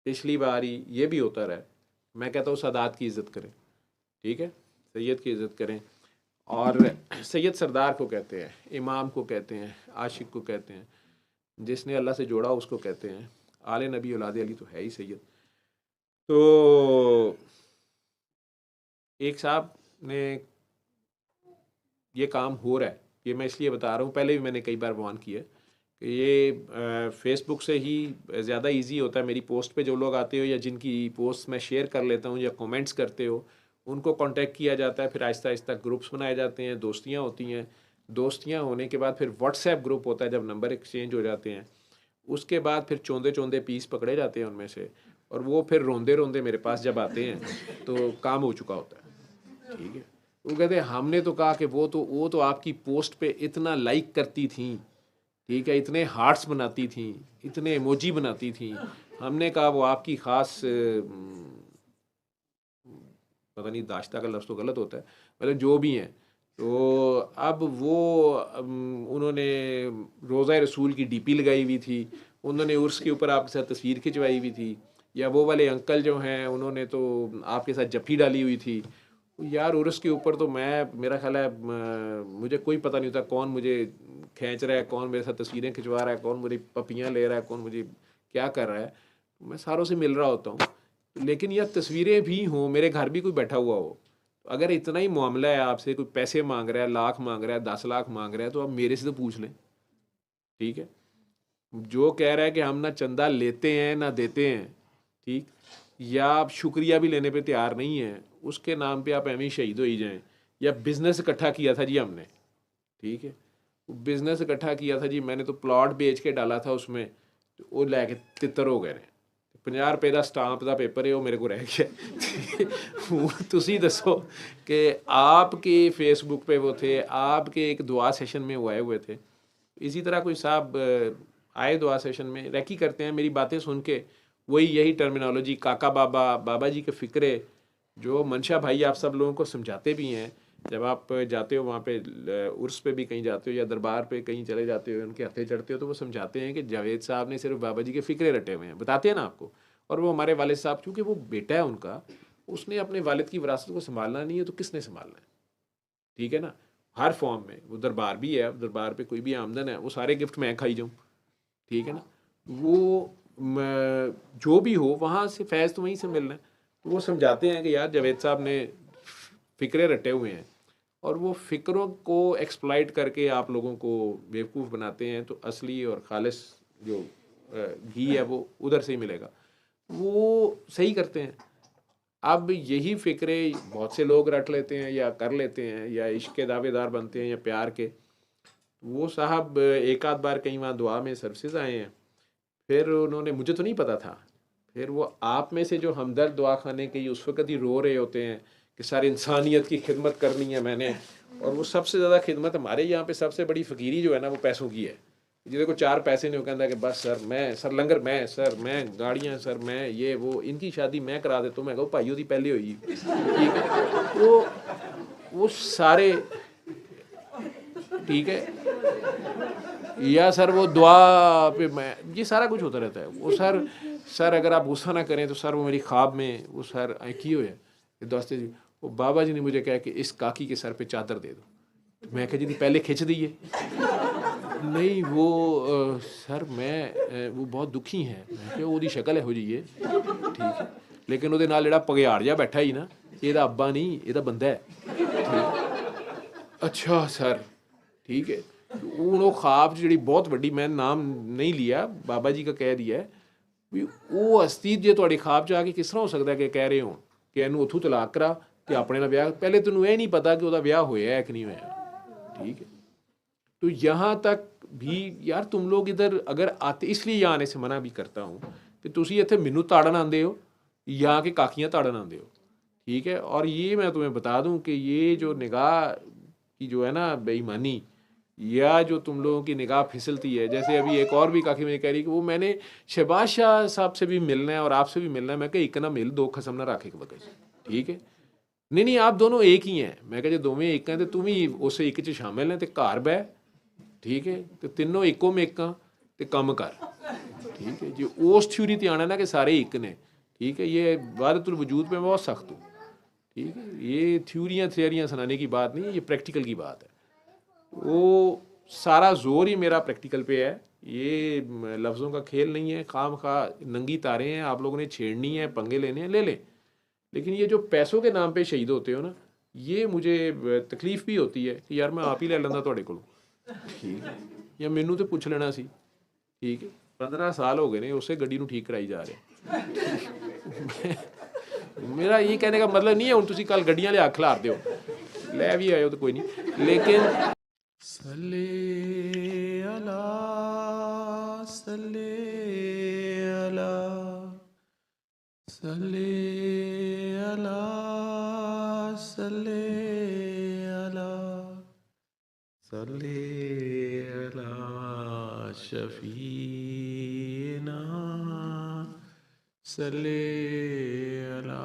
पिछली बारी ये भी होता रहा है। मैं कहता हूँ सादात की इज़्ज़त करें, ठीक है, सैयद की इज़्ज़त करें। और सैयद सरदार को कहते हैं, इमाम को कहते हैं, आशिक को कहते हैं, जिसने अल्लाह से जोड़ा उसको कहते हैं। आले नबी औलाद अली तो है ही सैयद। तो एक साहब ने, ये काम हो रहा है, ये मैं इसलिए बता रहा हूँ, पहले भी मैंने कई बार बयान किया है कि ये फेसबुक से ही ज़्यादा इजी होता है। मेरी पोस्ट पे जो लोग आते हो या जिनकी पोस्ट मैं शेयर कर लेता हूँ या कमेंट्स करते हो, उनको कांटेक्ट किया जाता है, फिर आहिस्ता आहिस्ता ग्रुप्स बनाए जाते हैं, दोस्तियाँ होती हैं। दोस्तियाँ होने के बाद फिर व्हाट्सएप ग्रुप होता है, जब नंबर एक्सचेंज हो जाते हैं। उसके बाद फिर चौंधे चौंधे पीस पकड़े जाते हैं उनमें से, और वो फिर रोंदे रोंदे मेरे पास जब आते हैं तो काम हो चुका होता है, ठीक है। वो कहते हैं हमने तो कहा कि वो तो आपकी पोस्ट पे इतना लाइक करती थी, ठीक है, इतने हार्ट्स बनाती थी, इतने इमोजी बनाती थी। हमने कहा वो आपकी ख़ास पता नहीं, दाश्ता का लफ्ज़ तो गलत होता है, मतलब जो भी हैं। तो अब वो उन्होंने रोज़ा रसूल की डीपी लगाई हुई थी, उन्होंने उर्स के ऊपर आपके साथ तस्वीर खिंचवाई हुई थी, या वो वाले अंकल जो हैं उन्होंने तो आपके साथ जफ्फी डाली हुई थी। यार उर्स के ऊपर तो मेरा ख्याल है मुझे कोई पता नहीं होता कौन मुझे खींच रहा है, कौन मेरे साथ तस्वीरें खिंचवा रहा है, कौन मेरी पपियाँ ले रहा है, कौन मुझे क्या कर रहा है। मैं सारों से मिल रहा होता हूँ, लेकिन यह तस्वीरें भी हों, मेरे घर भी कोई बैठा हुआ हो, अगर इतना ही मामला है आपसे, कोई पैसे मांग रहा है, लाख मांग रहा है, 10 लाख मांग रहा है, तो आप मेरे से तो पूछ लें, ठीक है। जो कह रहा है कि हम ना चंदा लेते हैं ना देते हैं, ठीक, या आप शुक्रिया भी लेने पे तैयार नहीं है, उसके नाम पे आप एवं शहीद हो ही जाएं। या बिजनेस इकट्ठा किया था जी हमने, ठीक है, बिजनेस इकट्ठा किया था जी, मैंने तो प्लॉट बेच के डाला था उसमें, तो वो लैके तितर हो गए ने। 50 रुपए का स्टांप का पेपर है वो मेरे को रह गया। तुसी दसो कि आपके फेसबुक पे वो थे, आपके एक दुआ सेशन में वो आए हुए थे। इसी तरह कोई साहब आए दुआ सेशन में, रैकी करते हैं, मेरी बातें सुन के वही यही टर्मिनोलॉजी काका बाबा, बाबा जी के फ़िक्रे, जो मनशा भाई आप सब लोगों को समझाते भी हैं। जब आप जाते हो वहाँ पे उर्स पे भी कहीं जाते हो या दरबार पे कहीं चले जाते हो, उनके हथे चढ़ते हो, तो वो समझाते हैं कि जावेद साहब ने सिर्फ बाबा जी के फ़िक्रे रटे हुए हैं, बताते हैं ना आपको। और वो हमारे वालिद साहब, क्योंकि वो बेटा है उनका, उसने अपने वालिद की विरासत को संभालना नहीं है, तो किसने संभालना है, ठीक है ना। हर फॉर्म में वो दरबार भी है, दरबार पे कोई भी आमदन है, वो सारे गिफ्ट मैं खाई जाऊँ, ठीक है ना। वो जो भी हो वहाँ से फैज़ तो वहीं से मिलना है। तो वो समझाते हैं कि यार जावेद साहब ने फ़िक्रे रटे हुए हैं, और वो फ़िक्रों को एक्सप्लॉइट करके आप लोगों को बेवकूफ़ बनाते हैं, तो असली और खालिस जो घी है वो उधर से ही मिलेगा। वो सही करते हैं। अब यही फ़िक्रे बहुत से लोग रट लेते हैं या कर लेते हैं, या इश्क के दावेदार बनते हैं या प्यार के। वो साहब एक आध बार कहीं वहाँ दुआ में सर्विसेज आए हैं, फिर उन्होंने, मुझे तो नहीं पता था, फिर वो आप में से जो हमदर्द दुआ खाने के उस वक्त ही रो रहे होते हैं कि सारी इंसानियत की खिदमत करनी है मैंने। और वो सबसे ज़्यादा खिदमत हमारे यहाँ पे सबसे बड़ी फ़कीरी जो है ना, वो पैसों की है। जिसको 4 पैसे नहीं, वो कहता है कि बस सर मैं, सर लंगर मैं, सर मैं, गाड़ियाँ सर मैं, ये वो, इनकी शादी मैं करा देता हूँ। मैं कहूँ भाई, ਉਹਦੀ पहले हुई, ठीक है। वो सारे, ठीक है, या सर वो दुआ पे मैं, ये सारा कुछ होता रहता है। वो सर अगर आप गुस्सा ना करें तो सर वो मेरी ख्वाब में वो सर की हो है दोस्ते जी, वो बाबा जी ने मुझे कहा कि इस काकी के सर पे चादर दे दो। तो मैं कहा जी पहले खिंच दीजिए। नहीं वो सर मैं वो बहुत दुखी है। मैं कहा ਉਹਦੀ शक्ल ਇਹੋ ਜਿਹੀ है, ठीक है, लेकिन ਉਹਦੇ ਨਾਲ ਜਿਹੜਾ ਪਗਿਆੜ ਜਿਹਾ बैठा ही ना, ਇਹਦਾ ਅੱਬਾ नहीं, ਇਹਦਾ ਬੰਦਾ है, ठीक। अच्छा सर, ठीक है। ਹੁਣ ਉਹ ख्वाब ਜਿਹੜੀ ਬਹੁਤ ਵੱਡੀ, मैं नाम नहीं लिया, बाबा जी का कह दिया है ਵੀ ਉਹ ਹਸਤੀ ਜੇ ਤੁਹਾਡੇ ख्वाब 'ਚ ਆ ਕੇ ਕਿਸ ਤਰ੍ਹਾਂ ਹੋ ਸਕਦਾ ਕਿ ਕਹਿ ਰਹੇ ਹੋ ਕਿ ਇਹਨੂੰ ਉੱਥੋਂ ਤਲਾਕ ਕਰਾ ਤੇ ਆਪਣੇ ਨਾਲ ਵਿਆਹ, ਪਹਿਲੇ ਤੈਨੂੰ ਇਹ नहीं पता कि ਉਹਦਾ ਵਿਆਹ ਹੋਇਆ ਹੈ कि नहीं होया, ठीक है। तो यहाँ तक भी यार तुम लोग इधर अगर आते, इसलिए यहाँ आने से मना भी करता हूँ कि तुसी इतने मैनू ताड़न आते हो या कि काकियाँ ताड़न आते हो, ठीक है। और ये मैं तुम्हें बता दूं कि ये जो निगाह की जो है ना बेईमानी, या जो तुम लोगों की निगाह फिसलती है, जैसे अभी एक और भी काकी मुझे कह रही कि वो मैंने शहबाज शाह साहब से भी मिलना है और आपसे भी मिलना है। मैं कहा एक ना मिल, दो खसम ना रखे वक्त, ठीक है। नहीं नहीं आप दोनों एक ही हैं। मैं कहा जो दोवें एक हैं तो तुम ही उस एक च शामिल हैं, तो घर बह, ठीक है, तो तीनों इको मेकां, तो कम कर, ठीक है जी। उस थ्योरी ते आना ना कि सारे एक ने, ठीक है, ये वादतुल वजूद पे मैं बहुत सख्त हूँ, ठीक है। ये थियरियाँ सुनाने की बात नहीं है, ये प्रैक्टिकल की बात है। वो सारा जोर ही मेरा प्रैक्टिकल पे है, ये लफ्ज़ों का खेल नहीं है। खाम खा नंगी तारे हैं, आप लोगों ने छेड़नी है, पंगे लेने हैं, ले लें, लेकिन ये जो पैसों के नाम पे शहीद होते हो ना, ये मुझे तकलीफ भी होती है कि यार मैं आप ही ले लेंदा तुहाडे कोलों, ठीक है, या मैनू तो पुछ लेना सी, ठीक है। 15 साल हो गए ने उसे गड्डी नूं ठीक कराई जा रहे। मेरा ये कहने का मतलब नहीं है हुण तुसीं कल गड्डियां लिया खिलार दिओ, लै भी आयो तो कोई नहीं, लेकिन सल्ले अला सल्ले अला सल्ले अला सल्ले अला सल्ले अला शफीना सल्ले अला